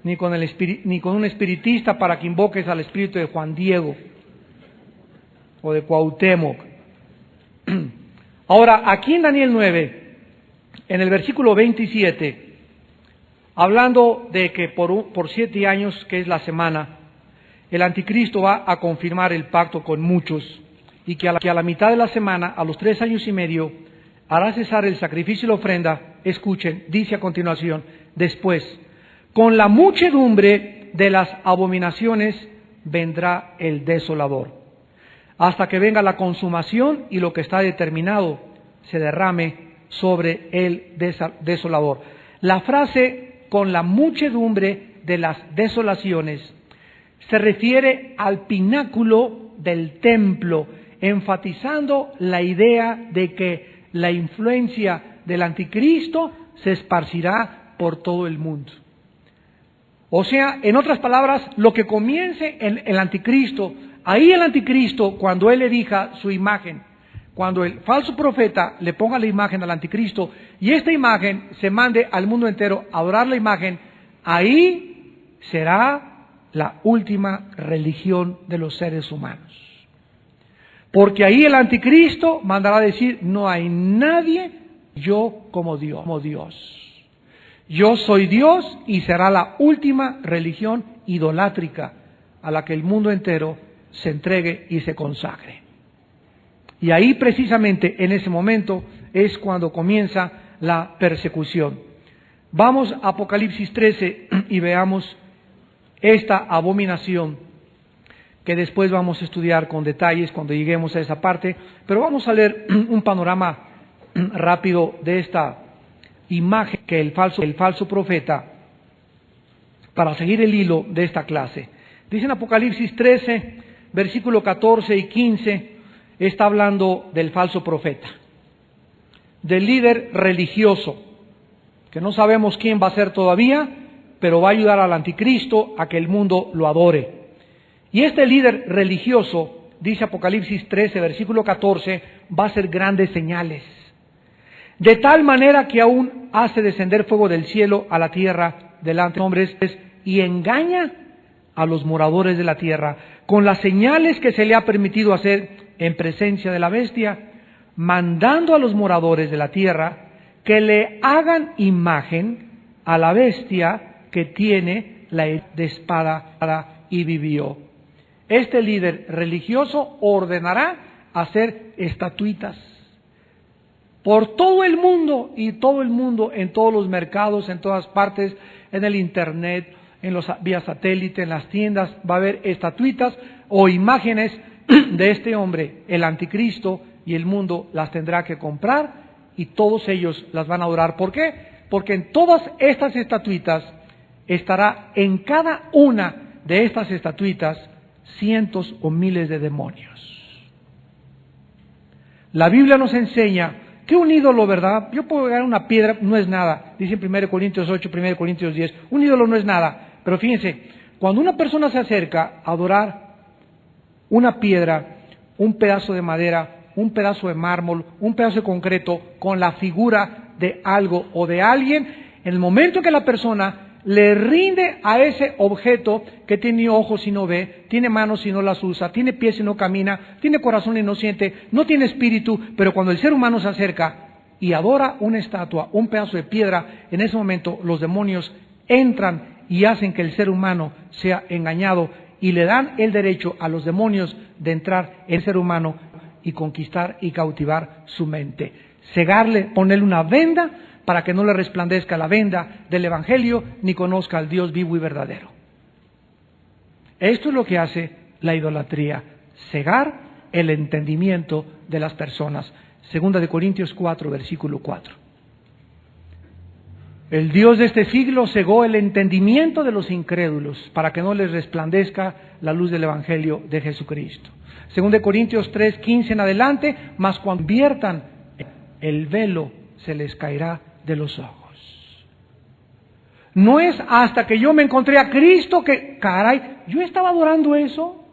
ni con un espiritista para que invoques al espíritu de Juan Diego o de Cuauhtémoc. Ahora, aquí en Daniel 9, en el versículo 27, hablando de que por 7 años, que es la semana, el anticristo va a confirmar el pacto con muchos, y que a la mitad de la semana, a los 3 años y medio, hará cesar el sacrificio y la ofrenda. Escuchen, dice a continuación, después, con la muchedumbre de las abominaciones vendrá el desolador, hasta que venga la consumación y lo que está determinado se derrame sobre el desolador. La frase con la muchedumbre de las desolaciones se refiere al pináculo del templo, enfatizando la idea de que la influencia del anticristo se esparcirá por todo el mundo. O sea, en otras palabras, lo que comience en el anticristo, ahí el anticristo, cuando él elija su imagen, cuando el falso profeta le ponga la imagen al anticristo y esta imagen se mande al mundo entero a adorar la imagen, ahí será la última religión de los seres humanos. Porque ahí el anticristo mandará a decir, no hay nadie yo como Dios. Yo soy Dios, y será la última religión idolátrica a la que el mundo entero se entregue y se consagre. Y ahí precisamente en ese momento es cuando comienza la persecución. Vamos a Apocalipsis 13 y veamos esta abominación que después vamos a estudiar con detalles cuando lleguemos a esa parte, pero vamos a leer un panorama rápido de esta imagen que el falso profeta, para seguir el hilo de esta clase. Dice en Apocalipsis 13, versículo 14 y 15, está hablando del falso profeta, del líder religioso, que no sabemos quién va a ser todavía, pero va a ayudar al anticristo a que el mundo lo adore. Y este líder religioso, dice Apocalipsis 13, versículo 14, va a hacer grandes señales, de tal manera que aún hace descender fuego del cielo a la tierra delante de hombres y engaña a los moradores de la tierra con las señales que se le ha permitido hacer en presencia de la bestia, mandando a los moradores de la tierra que le hagan imagen a la bestia que tiene la de espada y vivió. Este líder religioso ordenará hacer estatuitas por todo el mundo, y todo el mundo, en todos los mercados, en todas partes, en el internet, en los vía satélite, en las tiendas, va a haber estatuitas o imágenes de este hombre, el anticristo, y el mundo las tendrá que comprar y todos ellos las van a adorar. ¿Por qué? Porque en todas estas estatuitas estará en cada una de estas estatuitas cientos o miles de demonios. La Biblia nos enseña que un ídolo, ¿verdad? Yo puedo agarrar una piedra, no es nada. Dice en 1 Corintios 8, 1 Corintios 10, un ídolo no es nada. Pero fíjense, cuando una persona se acerca a adorar una piedra, un pedazo de madera, un pedazo de mármol, un pedazo de concreto, con la figura de algo o de alguien, en el momento que la persona le rinde a ese objeto que tiene ojos y no ve, tiene manos y no las usa, tiene pies y no camina, tiene corazón y no siente, no tiene espíritu, pero cuando el ser humano se acerca y adora una estatua, un pedazo de piedra, en ese momento los demonios entran y hacen que el ser humano sea engañado y le dan el derecho a los demonios de entrar en el ser humano y conquistar y cautivar su mente. Cegarle, ponerle una venda para que no le resplandezca la venda del Evangelio ni conozca al Dios vivo y verdadero. Esto es lo que hace la idolatría, cegar el entendimiento de las personas. Segunda de Corintios 4, versículo 4. El Dios de este siglo cegó el entendimiento de los incrédulos para que no les resplandezca la luz del Evangelio de Jesucristo. Segunda de Corintios 3, 15 en adelante, mas cuando viertan el velo se les caerá de los ojos. No es hasta que yo me encontré a Cristo que, caray, yo estaba adorando eso.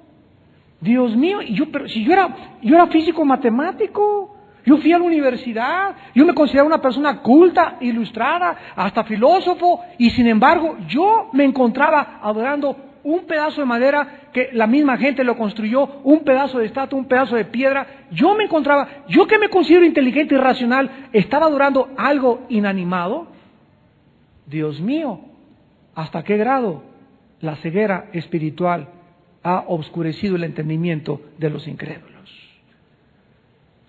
Dios mío, pero si yo era físico matemático, yo fui a la universidad, yo me consideraba una persona culta, ilustrada, hasta filósofo, y sin embargo yo me encontraba adorando un pedazo de madera que la misma gente lo construyó, un pedazo de estatua, un pedazo de piedra. Yo que me considero inteligente y racional, estaba adorando algo inanimado. Dios mío, ¿hasta qué grado la ceguera espiritual ha obscurecido el entendimiento de los incrédulos?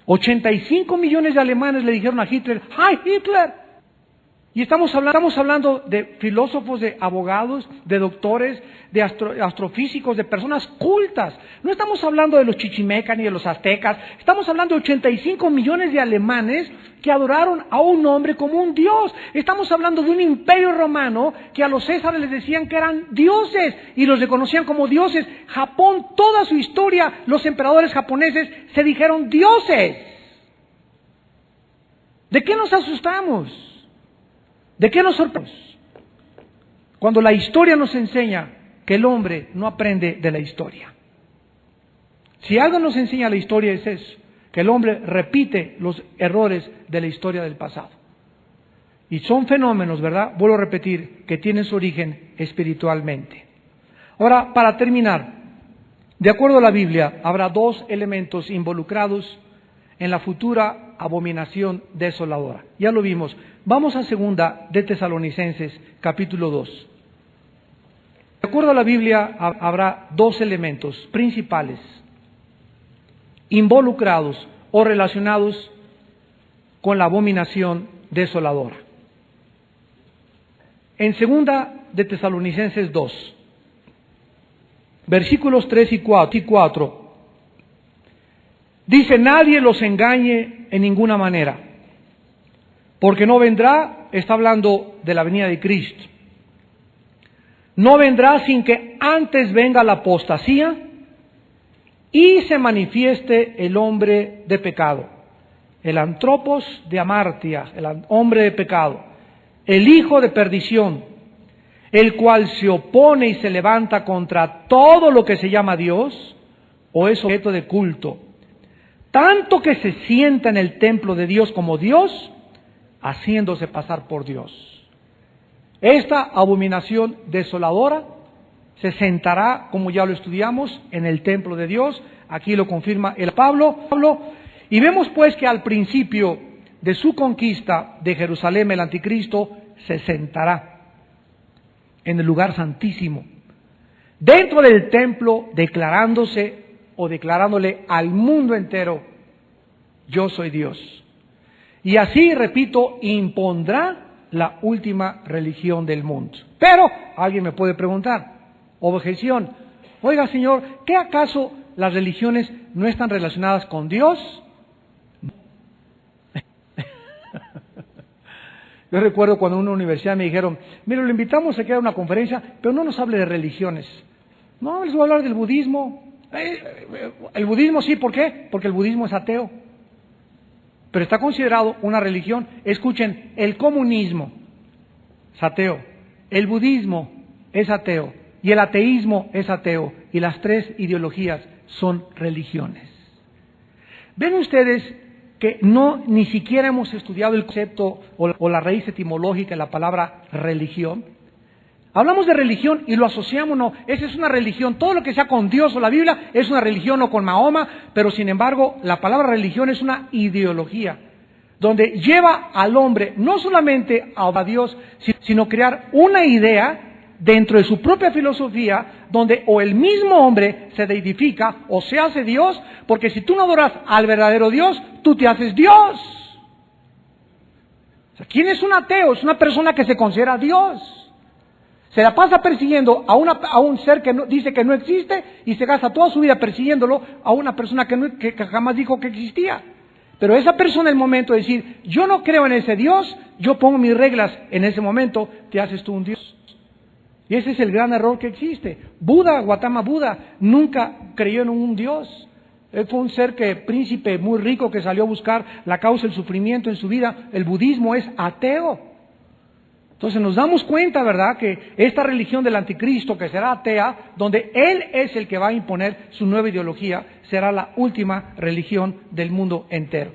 85 millones de alemanes le dijeron a Hitler, ¡Hi Hitler! Y estamos hablando de filósofos, de abogados, de doctores, de astrofísicos, de personas cultas. No estamos hablando de los chichimecas ni de los aztecas. Estamos hablando de 85 millones de alemanes que adoraron a un hombre como un dios. Estamos hablando de un imperio romano que a los césares les decían que eran dioses y los reconocían como dioses. Japón, toda su historia, los emperadores japoneses se dijeron dioses. ¿De qué nos asustamos? ¿De qué nos sorprendemos? Cuando la historia nos enseña que el hombre no aprende de la historia. Si algo nos enseña la historia es eso, que el hombre repite los errores de la historia del pasado. Y son fenómenos, ¿verdad? Vuelvo a repetir, que tienen su origen espiritualmente. Ahora, para terminar, de acuerdo a la Biblia, habrá dos elementos involucrados en la futura abominación desoladora. Ya lo vimos. Vamos a segunda de Tesalonicenses, capítulo 2. De acuerdo a la Biblia, habrá dos elementos principales involucrados o relacionados con la abominación desoladora. En segunda de Tesalonicenses 2, versículos 3 y 4, dice, nadie los engañe en ninguna manera, porque no vendrá, está hablando de la venida de Cristo, no vendrá sin que antes venga la apostasía y se manifieste el hombre de pecado, el antropos de amartia, el hombre de pecado, el hijo de perdición, el cual se opone y se levanta contra todo lo que se llama Dios o es objeto de culto, tanto que se sienta en el templo de Dios como Dios, haciéndose pasar por Dios. Esta abominación desoladora se sentará, como ya lo estudiamos, en el templo de Dios. Aquí lo confirma el Pablo. Y vemos pues que al principio de su conquista de Jerusalén, el anticristo se sentará en el lugar santísimo, dentro del templo, declarándose o declarándole al mundo entero, yo soy Dios. Y así, repito, impondrá la última religión del mundo. Pero alguien me puede preguntar, objeción, oiga Señor, ¿qué acaso las religiones no están relacionadas con Dios? Yo recuerdo cuando en una universidad me dijeron, mire, lo invitamos a que haga una conferencia, pero no nos hable de religiones. No, les voy a hablar del budismo. El budismo sí, ¿por qué? Porque el budismo es ateo. Pero está considerado una religión. Escuchen, el comunismo es ateo, el budismo es ateo y el ateísmo es ateo, y las tres ideologías son religiones. ¿Ven ustedes que ni siquiera hemos estudiado el concepto o la raíz etimológica de la palabra religión? Hablamos de religión y lo asociamos, no, esa es una religión, todo lo que sea con Dios o la Biblia es una religión, o con Mahoma, pero sin embargo la palabra religión es una ideología, donde lleva al hombre no solamente a Dios, sino crear una idea dentro de su propia filosofía, donde o el mismo hombre se deidifica o se hace Dios, porque si tú no adoras al verdadero Dios, tú te haces Dios. O sea, ¿quién es un ateo? Es una persona que se considera Dios. Se la pasa persiguiendo a un ser que dice que no existe, y se gasta toda su vida persiguiéndolo a una persona que jamás dijo que existía. Pero esa persona, en el momento de decir, yo no creo en ese Dios, yo pongo mis reglas, en ese momento te haces tú un Dios. Y ese es el gran error que existe. Gautama Buda, nunca creyó en un Dios. Él fue un ser príncipe muy rico que salió a buscar la causa del sufrimiento en su vida. El budismo es ateo. Entonces nos damos cuenta, ¿verdad?, que esta religión del anticristo, que será atea, donde él es el que va a imponer su nueva ideología, será la última religión del mundo entero.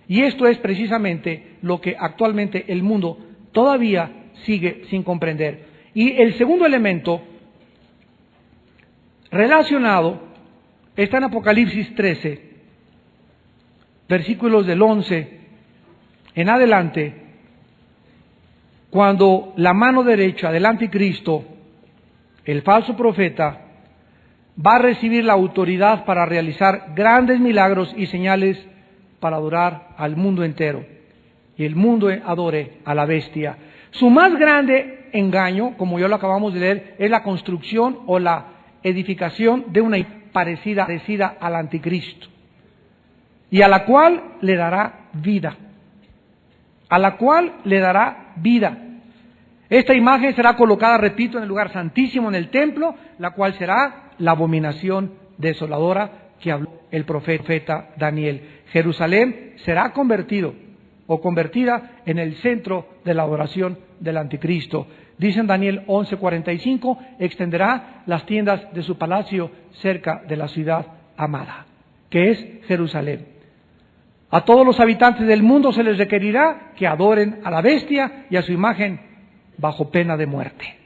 Y esto es precisamente lo que actualmente el mundo todavía sigue sin comprender. Y el segundo elemento relacionado está en Apocalipsis 13, versículos del 11 en adelante, cuando la mano derecha del anticristo, el falso profeta, va a recibir la autoridad para realizar grandes milagros y señales para adorar al mundo entero, y el mundo adore a la bestia. Su más grande engaño, como ya lo acabamos de leer, es la construcción o la edificación de una parecida al anticristo, y a la cual le dará vida. A la cual le dará vida. Esta imagen será colocada, repito, en el lugar santísimo en el templo, la cual será la abominación desoladora que habló el profeta Daniel. Jerusalén será convertido o convertida en el centro de la adoración del anticristo. Dice en Daniel 11:45, extenderá las tiendas de su palacio cerca de la ciudad amada, que es Jerusalén. A todos los habitantes del mundo se les requerirá que adoren a la bestia y a su imagen bajo pena de muerte.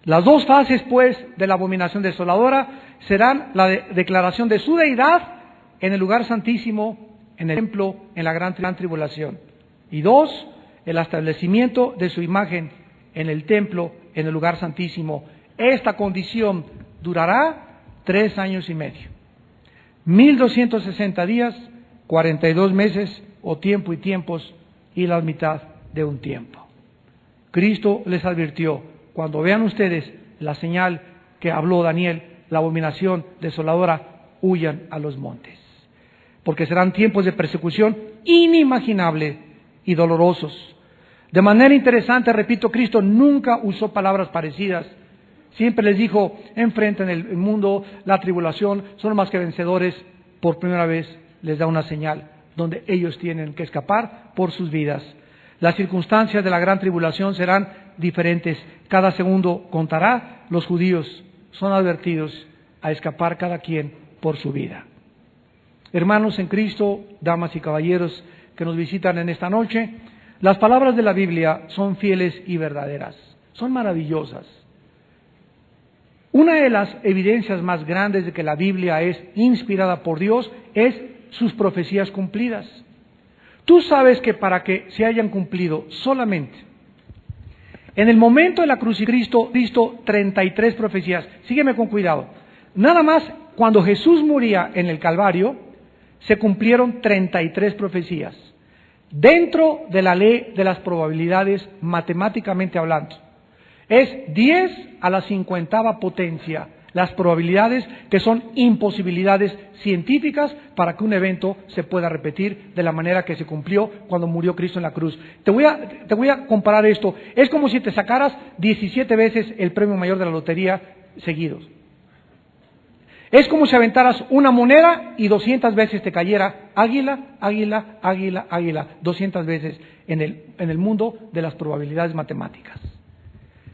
Las dos fases, pues, de la abominación desoladora serán la declaración de su deidad en el lugar santísimo, en el templo, en la gran tribulación. Y dos, el establecimiento de su imagen en el templo, en el lugar santísimo. Esta condición durará 3 años y medio. 1260 días, 42 meses, o tiempo y tiempos, y la mitad de un tiempo. Cristo les advirtió, cuando vean ustedes la señal que habló Daniel, la abominación desoladora, huyan a los montes, porque serán tiempos de persecución inimaginable y dolorosos. De manera interesante, repito, Cristo nunca usó palabras parecidas. Siempre les dijo, enfrenten el mundo, la tribulación, son más que vencedores. Por primera vez les da una señal donde ellos tienen que escapar por sus vidas. Las circunstancias de la gran tribulación serán diferentes. Cada segundo contará. Los judíos son advertidos a escapar cada quien por su vida. Hermanos en Cristo, damas y caballeros que nos visitan en esta noche, las palabras de la Biblia son fieles y verdaderas, son maravillosas. Una de las evidencias más grandes de que la Biblia es inspirada por Dios es sus profecías cumplidas. Tú sabes que para que se hayan cumplido solamente en el momento de la cruz de Cristo, 33 profecías. Sígueme con cuidado. Nada más cuando Jesús moría en el Calvario, se cumplieron 33 profecías. Dentro de la ley de las probabilidades, matemáticamente hablando, es 10 a la 50ª potencia Las probabilidades que son imposibilidades científicas para que un evento se pueda repetir de la manera que se cumplió cuando murió Cristo en la cruz. Te voy a comparar esto. Es como si te sacaras 17 veces el premio mayor de la lotería seguidos. Es como si aventaras una moneda y 200 veces te cayera águila, águila, águila, águila, 200 veces en el mundo de las probabilidades matemáticas.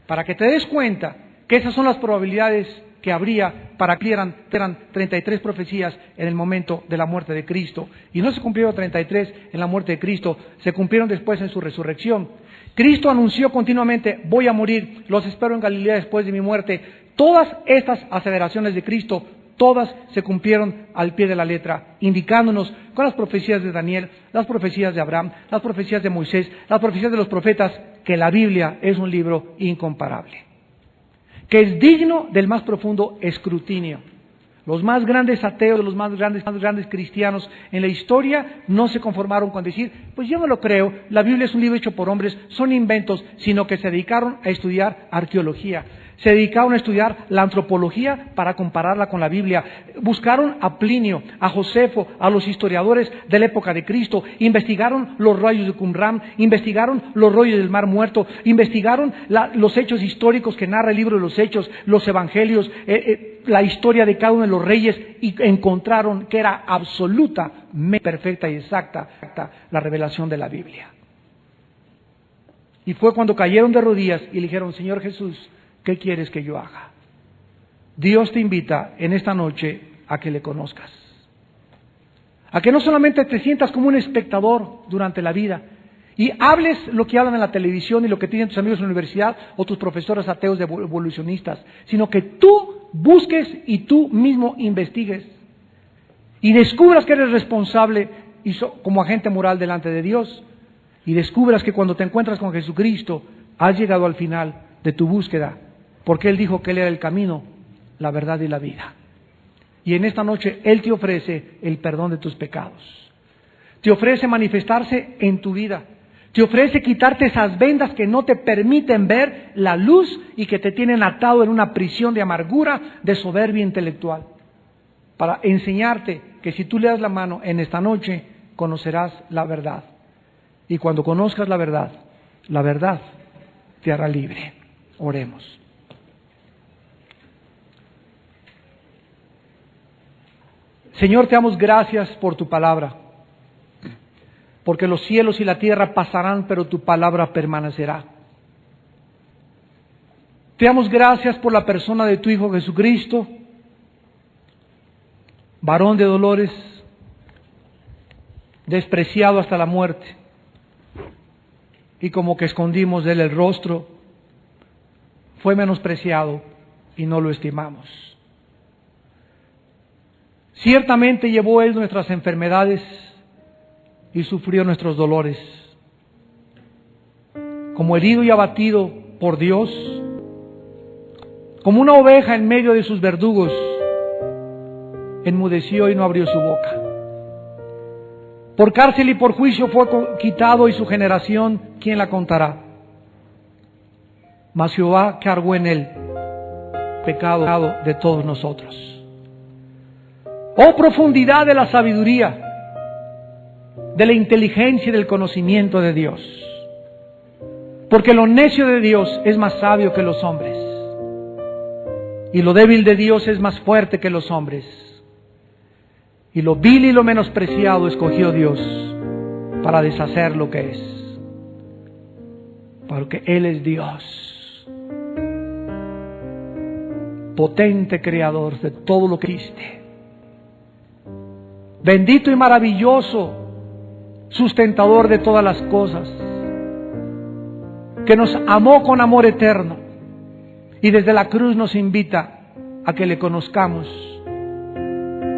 Para que te des cuenta que esas son las probabilidades que habría para que eran 33 profecías en el momento de la muerte de Cristo. Y no se cumplieron 33 en la muerte de Cristo, se cumplieron después en su resurrección. Cristo anunció continuamente: voy a morir, los espero en Galilea después de mi muerte. Todas estas aseveraciones de Cristo, todas se cumplieron al pie de la letra, indicándonos con las profecías de Daniel, las profecías de Abraham, las profecías de Moisés, las profecías de los profetas, que la Biblia es un libro incomparable, que es digno del más profundo escrutinio. Los más grandes ateos, los más grandes cristianos en la historia no se conformaron con decir: pues yo no lo creo, la Biblia es un libro hecho por hombres, son inventos, sino que se dedicaron a estudiar arqueología. Se dedicaron a estudiar la antropología para compararla con la Biblia. Buscaron a Plinio, a Josefo, a los historiadores de la época de Cristo. Investigaron los rollos de Qumran, investigaron los rollos del Mar Muerto, investigaron los hechos históricos que narra el libro de los Hechos, los Evangelios, la historia de cada uno de los reyes, y encontraron que era absolutamente perfecta y exacta la revelación de la Biblia. Y fue cuando cayeron de rodillas y le dijeron: Señor Jesús, ¿qué quieres que yo haga? Dios te invita en esta noche a que le conozcas. A que no solamente te sientas como un espectador durante la vida y hables lo que hablan en la televisión y lo que tienen tus amigos en la universidad o tus profesores ateos de evolucionistas, sino que tú busques y tú mismo investigues y descubras que eres responsable como agente moral delante de Dios, y descubras que cuando te encuentras con Jesucristo has llegado al final de tu búsqueda, porque Él dijo que Él era el camino, la verdad y la vida. Y en esta noche Él te ofrece el perdón de tus pecados. Te ofrece manifestarse en tu vida. Te ofrece quitarte esas vendas que no te permiten ver la luz y que te tienen atado en una prisión de amargura, de soberbia intelectual. Para enseñarte que si tú le das la mano en esta noche, conocerás la verdad. Y cuando conozcas la verdad te hará libre. Oremos. Señor, te damos gracias por tu palabra, porque los cielos y la tierra pasarán, pero tu palabra permanecerá. Te damos gracias por la persona de tu Hijo Jesucristo, varón de dolores, despreciado hasta la muerte, y como que escondimos de él el rostro, fue menospreciado y no lo estimamos. Ciertamente llevó Él nuestras enfermedades y sufrió nuestros dolores. Como herido y abatido por Dios, como una oveja en medio de sus verdugos, enmudeció y no abrió su boca. Por cárcel y por juicio fue quitado, y su generación, ¿quién la contará? Mas Jehová cargó en él pecado de todos nosotros. Oh profundidad de la sabiduría, de la inteligencia y del conocimiento de Dios. Porque lo necio de Dios es más sabio que los hombres, y lo débil de Dios es más fuerte que los hombres. Y lo vil y lo menospreciado escogió Dios para deshacer lo que es, porque Él es Dios, potente creador de todo lo que existe. Bendito y maravilloso, sustentador de todas las cosas, que nos amó con amor eterno y desde la cruz nos invita a que le conozcamos,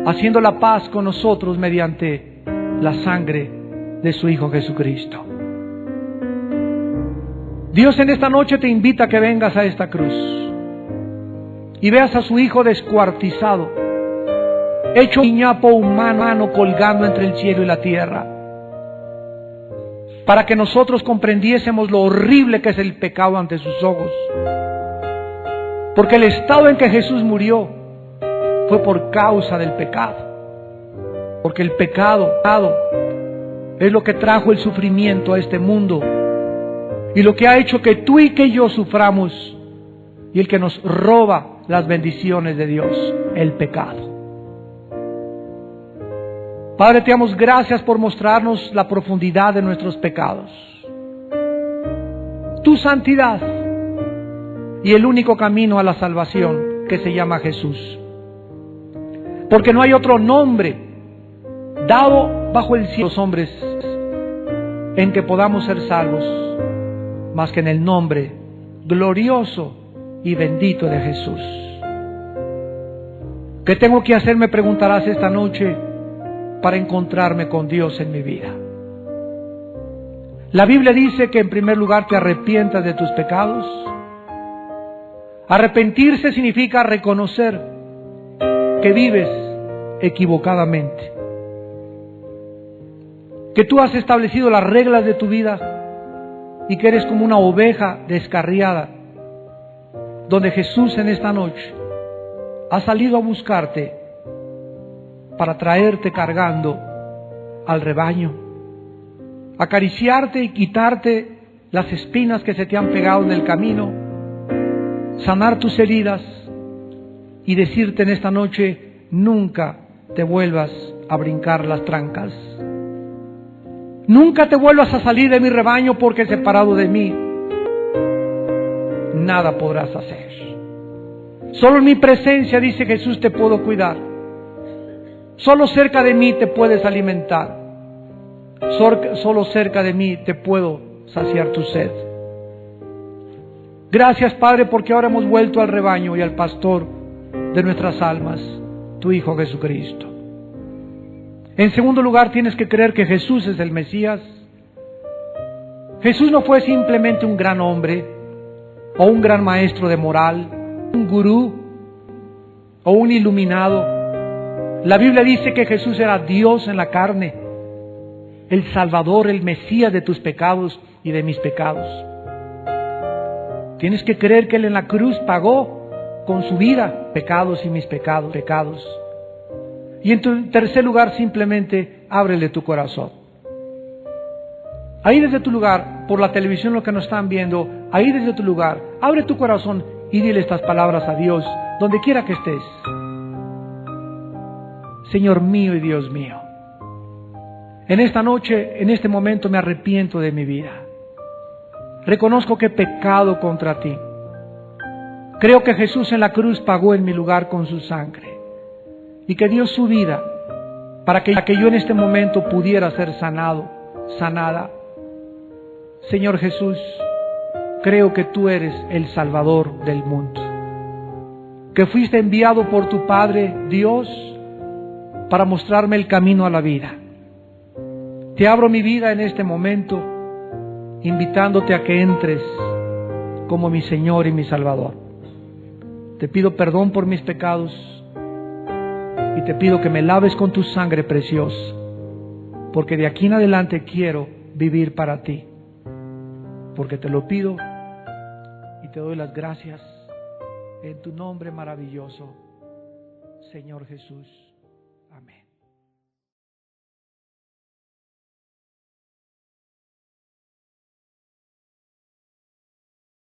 haciendo la paz con nosotros mediante la sangre de su Hijo Jesucristo. Dios en esta noche te invita a que vengas a esta cruz y veas a su Hijo descuartizado, hecho guiñapo humano, colgando entre el cielo y la tierra, para que nosotros comprendiésemos lo horrible que es el pecado ante sus ojos, Porque el estado en que Jesús murió fue por causa del pecado. Porque el pecado es lo que trajo el sufrimiento a este mundo y lo que ha hecho que tú y que yo suframos, y el que nos roba las bendiciones de Dios, el pecado. Padre, te damos gracias por mostrarnos la profundidad de nuestros pecados, tu santidad y el único camino a la salvación, que se llama Jesús. Porque no hay otro nombre dado bajo el cielo a los hombres en que podamos ser salvos, más que en el nombre glorioso y bendito de Jesús. ¿Qué tengo que hacer? Me preguntarás esta noche para encontrarme con Dios en mi vida. La Biblia dice que en primer lugar te arrepientas de tus pecados. Arrepentirse significa reconocer que vives equivocadamente, que tú has establecido las reglas de tu vida y que eres como una oveja descarriada, donde Jesús en esta noche ha salido a buscarte para traerte cargando al rebaño, acariciarte y quitarte las espinas que se te han pegado en el camino, sanar tus heridas y decirte en esta noche: nunca te vuelvas a brincar las trancas. Nunca te vuelvas a salir de mi rebaño, porque separado de mí nada podrás hacer. Solo en mi presencia, dice Jesús, te puedo cuidar. Solo cerca de mí te puedes alimentar. Solo cerca de mí te puedo saciar tu sed. Gracias, Padre, porque ahora hemos vuelto al rebaño y al pastor de nuestras almas, tu Hijo Jesucristo. En segundo lugar, tienes que creer que Jesús es el Mesías. Jesús no fue simplemente un gran hombre o un gran maestro de moral, un gurú o un iluminado. La Biblia dice que Jesús era Dios en la carne, el Salvador, el Mesías de tus pecados y de mis pecados. Tienes que creer que Él en la cruz pagó con su vida pecados y mis pecados. Y en tercer lugar, simplemente ábrele tu corazón. Ahí desde tu lugar, por la televisión lo que nos están viendo, ahí desde tu lugar, abre tu corazón y dile estas palabras a Dios, donde quiera que estés. Señor mío y Dios mío, en esta noche, en este momento me arrepiento de mi vida. Reconozco que he pecado contra ti. Creo que Jesús en la cruz pagó en mi lugar con su sangre y que dio su vida para que yo en este momento pudiera ser sanado, sanada. Señor Jesús, creo que tú eres el Salvador del mundo, que fuiste enviado por tu Padre Dios para mostrarme el camino a la vida. Te abro mi vida en este momento, invitándote a que entres como mi Señor y mi Salvador. Te pido perdón por mis pecados y te pido que me laves con tu sangre preciosa, porque de aquí en adelante quiero vivir para ti. Porque te lo pido y te doy las gracias en tu nombre maravilloso, Señor Jesús. Amén.